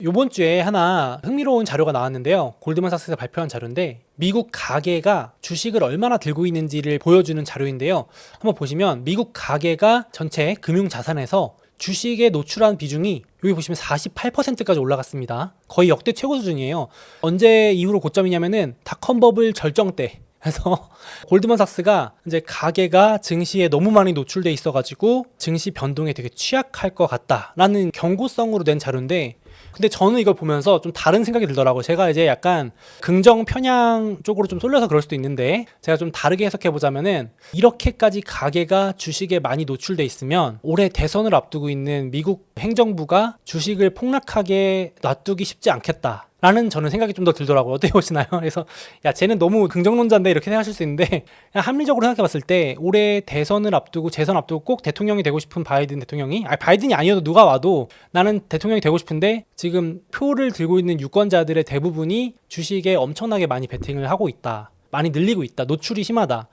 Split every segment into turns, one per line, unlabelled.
요번 주에 하나 흥미로운 자료가 나왔는데요. 골드만삭스에서 발표한 자료인데 미국 가계가 주식을 얼마나 들고 있는지를 보여주는 자료인데요. 한번 보시면 미국 가계가 전체 금융자산에서 주식에 노출한 비중이 여기 보시면 48%까지 올라갔습니다. 거의 역대 최고 수준이에요. 언제 이후로 고점이냐면은 닷컴 버블 절정 때. 그래서 골드만삭스가 이제 가계가 증시에 너무 많이 노출돼 있어가지고 증시 변동에 되게 취약할 것 같다라는 경고성으로 낸 자료인데, 근데 저는 이걸 보면서 좀 다른 생각이 들더라고요. 제가 이제 약간 긍정 편향 쪽으로 좀 쏠려서 그럴 수도 있는데, 제가 좀 다르게 해석해 보자면은 이렇게까지 가계가 주식에 많이 노출돼 있으면 올해 대선을 앞두고 있는 미국 행정부가 주식을 폭락하게 놔두기 쉽지 않겠다 라는 저는 생각이 좀 더 들더라고요. 어떻게 보시나요? 그래서 야, 쟤는 너무 긍정론자인데 이렇게 생각하실 수 있는데, 그냥 합리적으로 생각해 봤을 때 올해 대선을 앞두고 재선 앞두고 꼭 대통령이 되고 싶은 바이든 대통령이, 바이든이 아니어도 누가 와도 나는 대통령이 되고 싶은데 지금 표를 들고 있는 유권자들의 대부분이 주식에 엄청나게 많이 베팅을 하고 있다, 많이 늘리고 있다, 노출이 심하다,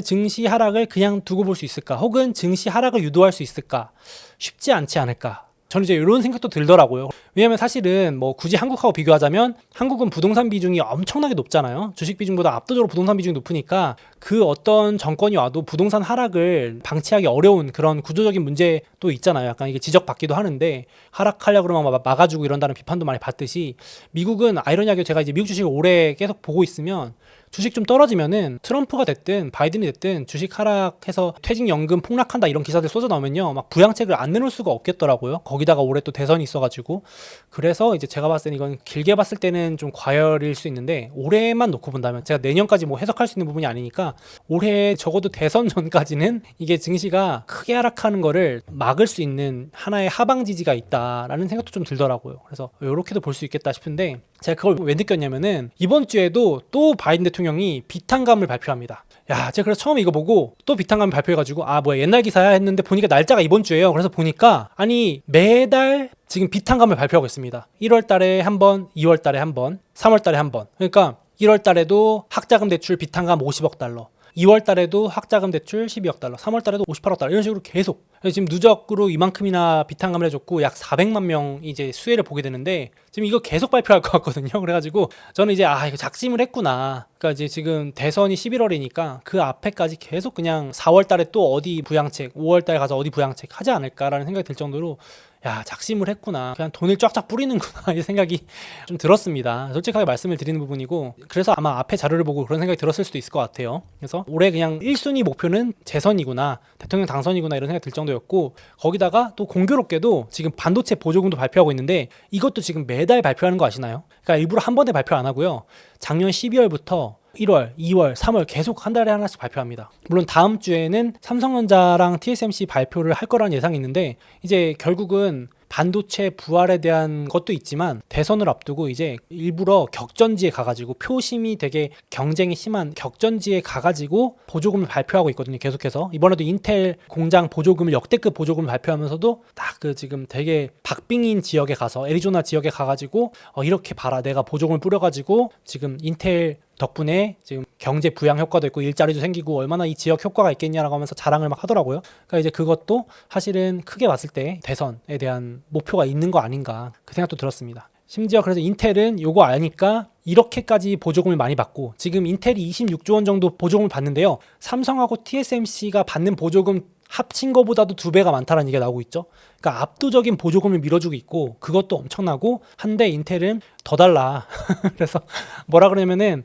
증시 하락을 그냥 두고 볼 수 있을까, 혹은 증시 하락을 유도할 수 있을까, 쉽지 않지 않을까, 저는 이제 이런 생각도 들더라고요. 왜냐면 사실은 뭐 굳이 한국하고 비교하자면 한국은 부동산 비중이 엄청나게 높잖아요. 주식 비중보다 압도적으로 부동산 비중이 높으니까 그 어떤 정권이 와도 부동산 하락을 방치하기 어려운 그런 구조적인 문제도 있잖아요. 약간 이게 지적받기도 하는데, 하락하려고 그러면 막아주고 이런다는 비판도 많이 받듯이 미국은 아이러니하게, 제가 이제 미국 주식을 오래 계속 보고 있으면 주식 좀 떨어지면은 트럼프가 됐든 바이든이 됐든 주식 하락해서 퇴직연금 폭락한다 이런 기사들 쏟아 나오면요, 막 부양책을 안 내놓을 수가 없겠더라고요. 거기다가 올해 또 대선이 있어가지고. 그래서 이제 제가 봤을 때는 이건 길게 봤을 때는 좀 과열일 수 있는데, 올해만 놓고 본다면, 제가 내년까지 뭐 해석할 수 있는 부분이 아니니까 올해 적어도 대선 전까지는 이게 증시가 크게 하락하는 거를 막을 수 있는 하나의 하방 지지가 있다라는 생각도 좀 들더라고요. 그래서 이렇게도 볼 수 있겠다 싶은데, 제가 그걸 왜 느꼈냐면은 이번 주에도 또 바이든 대통령이 비탄감을 발표합니다. 야, 제가 그래서 처음에 이거 보고 또 비탄감을 발표해가지고 뭐야 옛날 기사야 했는데, 보니까 날짜가 이번 주예요. 그래서 보니까 아니 매달 지금 비탄감을 발표하고 있습니다. 1월 달에 한 번, 2월 달에 한 번, 3월 달에 한 번. 그러니까 1월 달에도 학자금 대출 비탄감 50억 달러, 2월 달에도 학자금 대출 12억 달러, 3월 달에도 58억 달러, 이런 식으로 계속 지금 누적으로 이만큼이나 비탄감을 해줬고 약 400만 명 이제 수혜를 보게 되는데, 지금 이거 계속 발표할 것 같거든요. 그래가지고 저는 이제 이거 작심을 했구나. 그러니까 이제 지금 대선이 11월이니까 그 앞에까지 계속 그냥 4월 달에 또 어디 부양책, 5월 달에 가서 어디 부양책 하지 않을까라는 생각이 들 정도로, 야, 작심을 했구나, 그냥 돈을 쫙쫙 뿌리는구나 이 생각이 좀 들었습니다. 솔직하게 말씀을 드리는 부분이고, 그래서 아마 앞에 자료를 보고 그런 생각이 들었을 수도 있을 것 같아요. 그래서 올해 그냥 1순위 목표는 재선이구나, 대통령 당선이구나, 이런 생각이 들 정도였고, 거기다가 또 공교롭게도 지금 반도체 보조금도 발표하고 있는데, 이것도 지금 매달 발표하는 거 아시나요? 그러니까 일부러 한 번에 발표 안 하고요, 작년 12월부터 1월, 2월, 3월 계속 한 달에 하나씩 발표합니다. 물론 다음 주에는 삼성전자랑 TSMC 발표를 할 거라는 예상이 있는데, 이제 결국은 반도체 부활에 대한 것도 있지만 대선을 앞두고 이제 일부러 격전지에 가가지고, 표심이 되게 경쟁이 심한 격전지에 가가지고 보조금을 발표하고 있거든요. 계속해서 이번에도 인텔 공장 보조금을, 역대급 보조금을 발표하면서도 딱 그 지금 되게 박빙인 지역에 가서, 애리조나 지역에 가가지고 이렇게 봐라, 내가 보조금을 뿌려가지고 지금 인텔 덕분에 지금 경제 부양 효과도 있고 일자리도 생기고 얼마나 이 지역 효과가 있겠냐라고 하면서 자랑을 막 하더라고요. 그러니까 이제 그것도 사실은 크게 봤을 때 대선에 대한 목표가 있는 거 아닌가, 그 생각도 들었습니다. 심지어 그래서 인텔은 요거 아니까 이렇게까지 보조금을 많이 받고, 지금 인텔이 26조 원 정도 보조금을 받는데요, 삼성하고 TSMC가 받는 보조금 합친 거보다도 2배가 많다는 얘기가 나오고 있죠. 그러니까 압도적인 보조금을 밀어주고 있고, 그것도 엄청나고 한데 인텔은 더 달라. 그래서 뭐라 그러냐면은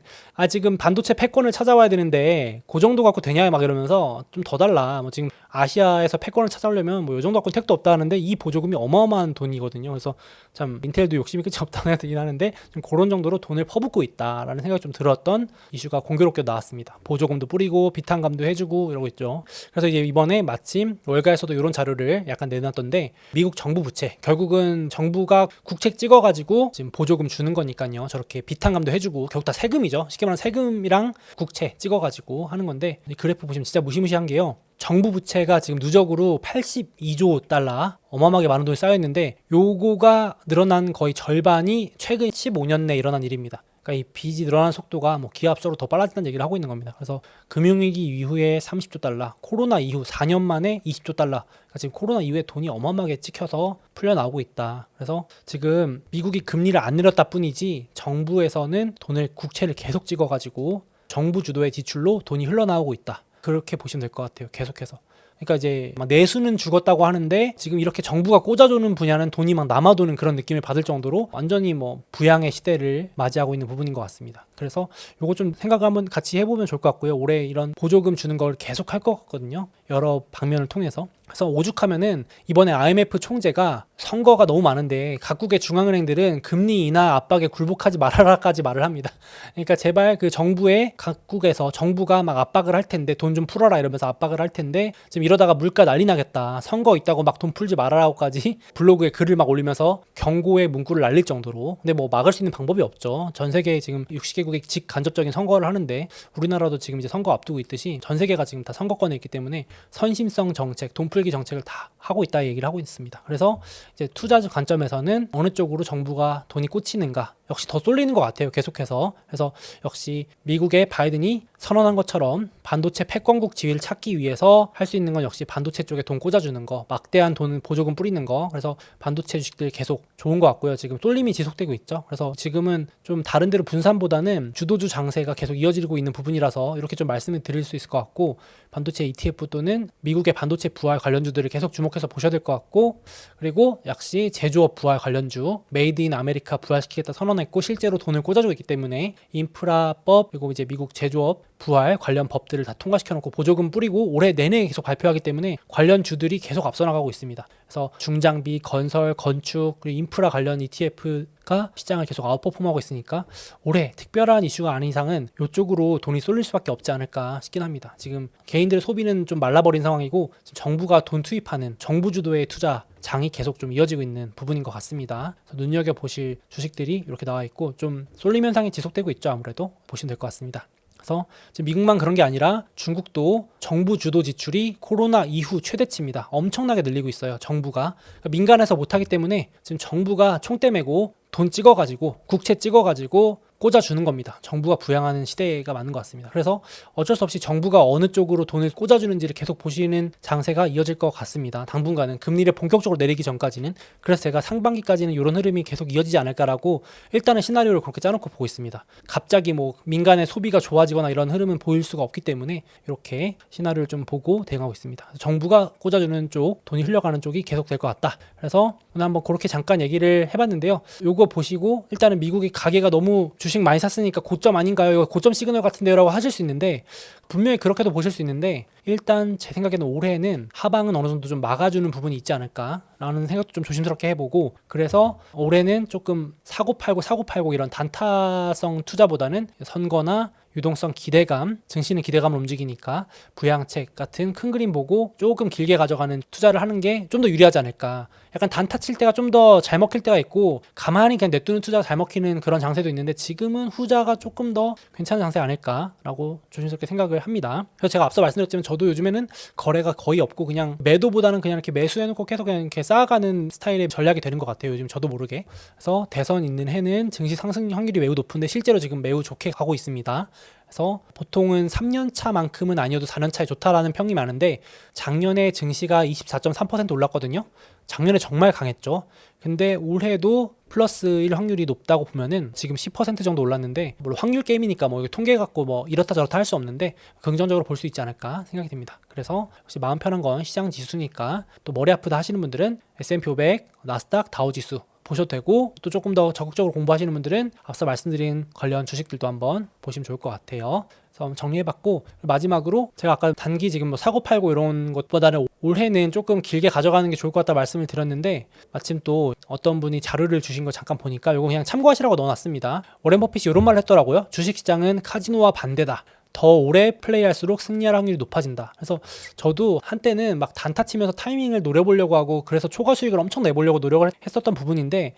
지금 반도체 패권을 찾아와야 되는데 그 정도 갖고 되냐 막 이러면서 좀 더 달라. 뭐 지금 아시아에서 패권을 찾아오려면 뭐 이 정도 갖고 택도 없다 하는데, 이 보조금이 어마어마한 돈이거든요. 그래서 참 인텔도 욕심이 끝이 없다는 생각이 들긴 하는데, 좀 그런 정도로 돈을 퍼붓고 있다라는 생각이 좀 들었던 이슈가 공교롭게 나왔습니다. 보조금도 뿌리고 비탄감도 해주고 이러고 있죠. 그래서 이제 이번에 마침 월가에서도 이런 자료를 약간 내놨던데, 미국 정부 부채, 결국은 정부가 국책 찍어가지고 지금 보조금 주는 거니까요, 저렇게 비탄감도 해주고, 결국 다 세금이죠. 쉽게 말하면 세금이랑 국채 찍어가지고 하는 건데, 그래프 보시면 진짜 무시무시한 게요, 정부 부채가 지금 누적으로 82조 달러, 어마어마하게 많은 돈이 쌓여있는데 요거가 늘어난 거의 절반이 최근 15년 내에 일어난 일입니다. 그러니까 이 빚이 늘어나는 속도가 뭐 기하급수로 더 빨라진다는 얘기를 하고 있는 겁니다. 그래서 금융위기 이후에 30조 달러, 코로나 이후 4년 만에 20조 달러. 그러니까 지금 코로나 이후에 돈이 어마어마하게 찍혀서 풀려나오고 있다. 그래서 지금 미국이 금리를 안 내렸다 뿐이지 정부에서는 돈을 국채를 계속 찍어가지고 정부 주도의 지출로 돈이 흘러나오고 있다. 그렇게 보시면 될 것 같아요. 계속해서. 그러니까 이제 막 내수는 죽었다고 하는데 지금 이렇게 정부가 꽂아주는 분야는 돈이 막 남아도는 그런 느낌을 받을 정도로 완전히 뭐 부양의 시대를 맞이하고 있는 부분인 것 같습니다. 그래서 요거 좀 생각을 한번 같이 해보면 좋을 것 같고요. 올해 이런 보조금 주는 걸 계속 할 것 같거든요. 여러 방면을 통해서. 그래서 오죽하면은 이번에 IMF 총재가 선거가 너무 많은데 각국의 중앙은행들은 금리 인하 압박에 굴복하지 말아라까지 말을 합니다. 그러니까 제발 그 정부의 각국에서 정부가 막 압박을 할 텐데 돈 좀 풀어라 이러면서 압박을 할 텐데 지금 이러다가 물가 난리 나겠다. 선거 있다고 막 돈 풀지 말아라고까지 블로그에 글을 막 올리면서 경고의 문구를 날릴 정도로. 근데 뭐 막을 수 있는 방법이 없죠. 전 세계 지금 60개국이 직간접적인 선거를 하는데 우리나라도 지금 이제 선거 앞두고 있듯이 전 세계가 지금 다 선거권에 있기 때문에 선심성 정책, 돈 풀기 정책을 다 하고 있다 얘기를 하고 있습니다. 그래서 이제 투자 관점에서는 어느 쪽으로 정부가 돈이 꽂히는가 역시 더 쏠리는 것 같아요. 계속해서. 그래서 역시 미국의 바이든이 선언한 것처럼 반도체 패권국 지위를 찾기 위해서 할 수 있는 건 역시 반도체 쪽에 돈 꽂아주는 거, 막대한 돈 보조금 뿌리는 거. 그래서 반도체 주식들 계속 좋은 것 같고요. 지금 쏠림이 지속되고 있죠. 그래서 지금은 좀 다른 데로 분산보다는 주도주 장세가 계속 이어지고 있는 부분이라서 이렇게 좀 말씀을 드릴 수 있을 것 같고, 반도체 ETF 또는 미국의 반도체 부활 관련주들을 계속 주목해서 보셔야 될 것 같고, 그리고 역시 제조업 부활 관련주 메이드 인 아메리카 부활시키겠다 선언했고 실제로 돈을 꽂아주고 있기 때문에 인프라법 그리고 이제 미국 제조업 부활 관련 법들을 다 통과시켜 놓고 보조금 뿌리고 올해 내내 계속 발표하기 때문에 관련 주들이 계속 앞서 나가고 있습니다. 그래서 중장비, 건설, 건축, 그리고 인프라 관련 ETF가 시장을 계속 아웃퍼폼하고 있으니까 올해 특별한 이슈가 아닌 이상은 이쪽으로 돈이 쏠릴 수밖에 없지 않을까 싶긴 합니다. 지금 개인들의 소비는 좀 말라버린 상황이고 지금 정부가 돈 투입하는 정부 주도의 투자 장이 계속 좀 이어지고 있는 부분인 것 같습니다. 그래서 눈여겨보실 주식들이 이렇게 나와 있고 좀 쏠림 현상이 지속되고 있죠. 아무래도 보시면 될 것 같습니다. 그래서 지금 미국만 그런 게 아니라 중국도 정부 주도 지출이 코로나 이후 최대치입니다. 엄청나게 늘리고 있어요. 정부가. 그러니까 민간에서 못하기 때문에 지금 정부가 총대 메고 돈 찍어가지고 국채 찍어가지고 꽂아주는 겁니다. 정부가 부양하는 시대가 맞는 것 같습니다. 그래서 어쩔 수 없이 정부가 어느 쪽으로 돈을 꽂아주는지를 계속 보시는 장세가 이어질 것 같습니다. 당분간은 금리를 본격적으로 내리기 전까지는. 그래서 제가 상반기까지는 이런 흐름이 계속 이어지지 않을까라고 일단은 시나리오를 그렇게 짜놓고 보고 있습니다. 갑자기 뭐 민간의 소비가 좋아지거나 이런 흐름은 보일 수가 없기 때문에 이렇게 시나리오를 좀 보고 대응하고 있습니다. 정부가 꽂아주는 쪽, 돈이 흘러가는 쪽이 계속 될 것 같다. 그래서 오늘 한번 그렇게 잠깐 얘기를 해봤는데요. 요거 보시고 일단은 미국이 가계가 너무 주식 많이 샀으니까 고점 아닌가요? 이거 고점 시그널 같은데요? 라고 하실 수 있는데 분명히 그렇게도 보실 수 있는데 일단 제 생각에는 올해는 하방은 어느 정도 좀 막아주는 부분이 있지 않을까라는 생각도 좀 조심스럽게 해보고 그래서 올해는 조금 사고 팔고 이런 단타성 투자보다는 선거나 유동성 기대감, 증시는 기대감을 움직이니까 부양책 같은 큰 그림 보고 조금 길게 가져가는 투자를 하는 게 좀 더 유리하지 않을까. 약간 단타 칠 때가 좀 더 잘 먹힐 때가 있고 가만히 그냥 냅두는 투자가 잘 먹히는 그런 장세도 있는데 지금은 후자가 조금 더 괜찮은 장세 아닐까라고 조심스럽게 생각을 합니다. 그래서 제가 앞서 말씀드렸지만 저도 요즘에는 거래가 거의 없고 그냥 매도보다는 그냥 이렇게 매수해놓고 계속 그냥 이렇게 쌓아가는 스타일의 전략이 되는 것 같아요. 요즘 저도 모르게. 그래서 대선 있는 해는 증시 상승 확률이 매우 높은데 실제로 지금 매우 좋게 가고 있습니다. 그래서 보통은 3년 차만큼은 아니어도 4년 차에 좋다라는 평이 많은데 작년에 증시가 24.3% 올랐거든요. 작년에 정말 강했죠. 근데 올해도 플러스 1 확률이 높다고 보면은 지금 10% 정도 올랐는데 물론 확률 게임이니까 뭐 통계 갖고 뭐 이렇다 저렇다 할 수 없는데 긍정적으로 볼 수 있지 않을까 생각이 듭니다. 그래서 역시 마음 편한 건 시장 지수니까 또 머리 아프다 하시는 분들은 S&P 500, 나스닥, 다우 지수 보셔도 되고 또 조금 더 적극적으로 공부하시는 분들은 앞서 말씀드린 관련 주식들도 한번 보시면 좋을 것 같아요. 그래서 정리해봤고 마지막으로 제가 아까 단기 지금 뭐 사고 팔고 이런 것보다는 올해는 조금 길게 가져가는 게 좋을 것 같다 말씀을 드렸는데 마침 또 어떤 분이 자료를 주신 거 잠깐 보니까 이거 그냥 참고하시라고 넣어놨습니다. 워렌 버핏이 이런 말을 했더라고요. 주식시장은 카지노와 반대다. 더 오래 플레이할수록 승리할 확률이 높아진다. 그래서 저도 한때는 막 단타 치면서 타이밍을 노려보려고 하고 그래서 초과 수익을 엄청 내보려고 노력을 했었던 부분인데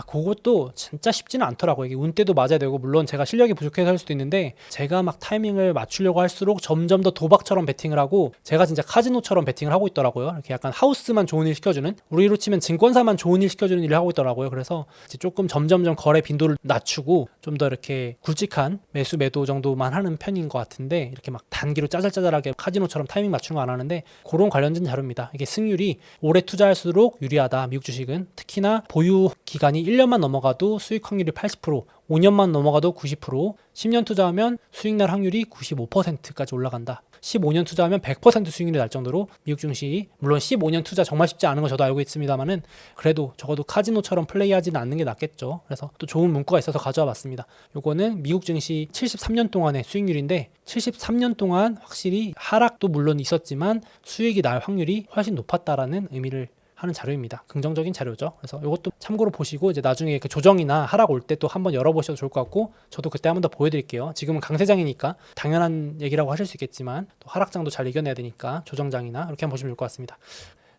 그것도 진짜 쉽지는 않더라고요. 이게 운때도 맞아야 되고 물론 제가 실력이 부족해서 할 수도 있는데 제가 막 타이밍을 맞추려고 할수록 점점 더 도박처럼 베팅을 하고 제가 진짜 카지노처럼 베팅을 하고 있더라고요. 이렇게 약간 하우스만 좋은 일 시켜주는, 우리로 치면 증권사만 좋은 일 시켜주는 일을 하고 있더라고요. 그래서 이제 조금 점점점 거래 빈도를 낮추고 좀 더 이렇게 굵직한 매수 매도 정도만 하는 편인 것 같은데 이렇게 막 단기로 짜잘짜잘하게 카지노처럼 타이밍 맞추는 거 안 하는데 그런 관련된 자료입니다. 이게 승률이 오래 투자할수록 유리하다. 미국 주식은 특히나 보유 기간이 1년만 넘어가도 수익 확률이 80%, 5년만 넘어가도 90%, 10년 투자하면 수익 날 확률이 95%까지 올라간다. 15년 투자하면 100% 수익률이 날 정도로 미국 증시, 물론 15년 투자 정말 쉽지 않은 거 저도 알고 있습니다만은 그래도 적어도 카지노처럼 플레이하지는 않는 게 낫겠죠. 그래서 또 좋은 문구가 있어서 가져와 봤습니다. 요거는 미국 증시 73년 동안의 수익률인데 73년 동안 확실히 하락도 물론 있었지만 수익이 날 확률이 훨씬 높았다라는 의미를 하는 자료입니다. 긍정적인 자료죠. 그래서 이것도 참고로 보시고 이제 나중에 그 조정이나 하락 올 때 또 한번 열어보셔도 좋을 것 같고 저도 그때 한번 더 보여드릴게요. 지금은 강세장이니까 당연한 얘기라고 하실 수 있겠지만 또 하락장도 잘 이겨내야 되니까 조정장이나 이렇게 한번 보시면 좋을 것 같습니다.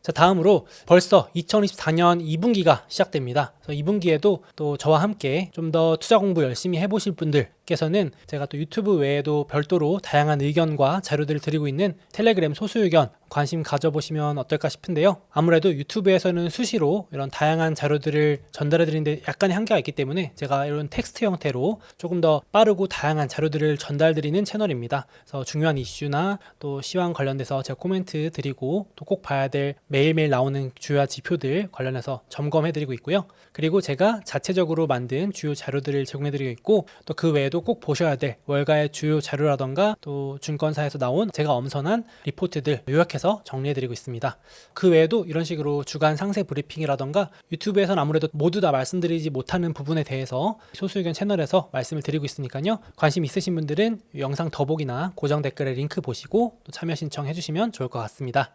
자, 다음으로 벌써 2024년 2분기가 시작됩니다. 그래서 2분기에도 또 저와 함께 좀 더 투자 공부 열심히 해보실 분들께서는 제가 또 유튜브 외에도 별도로 다양한 의견과 자료들을 드리고 있는 텔레그램 소수의견 관심 가져보시면 어떨까 싶은데요. 아무래도 유튜브에서는 수시로 이런 다양한 자료들을 전달해 드리는데 약간의 한계가 있기 때문에 제가 이런 텍스트 형태로 조금 더 빠르고 다양한 자료들을 전달 드리는 채널입니다. 그래서 중요한 이슈나 또 시황 관련돼서 제가 코멘트 드리고 또 꼭 봐야 될 매일매일 나오는 주요 지표들 관련해서 점검해 드리고 있고요. 그리고 제가 자체적으로 만든 주요 자료들을 제공해 드리고 있고 또 그 외에도 꼭 보셔야 될 월가의 주요 자료라던가 또 증권사에서 나온 제가 엄선한 리포트들 요약해서 정리해 드리고 있습니다. 그 외에도 이런 식으로 주간 상세 브리핑이라던가 유튜브에서는 아무래도 모두 다 말씀드리지 못하는 부분에 대해서 소수의견 채널에서 말씀을 드리고 있으니까요. 관심 있으신 분들은 영상 더보기나 고정 댓글에 링크 보시고 또 참여 신청해 주시면 좋을 것 같습니다.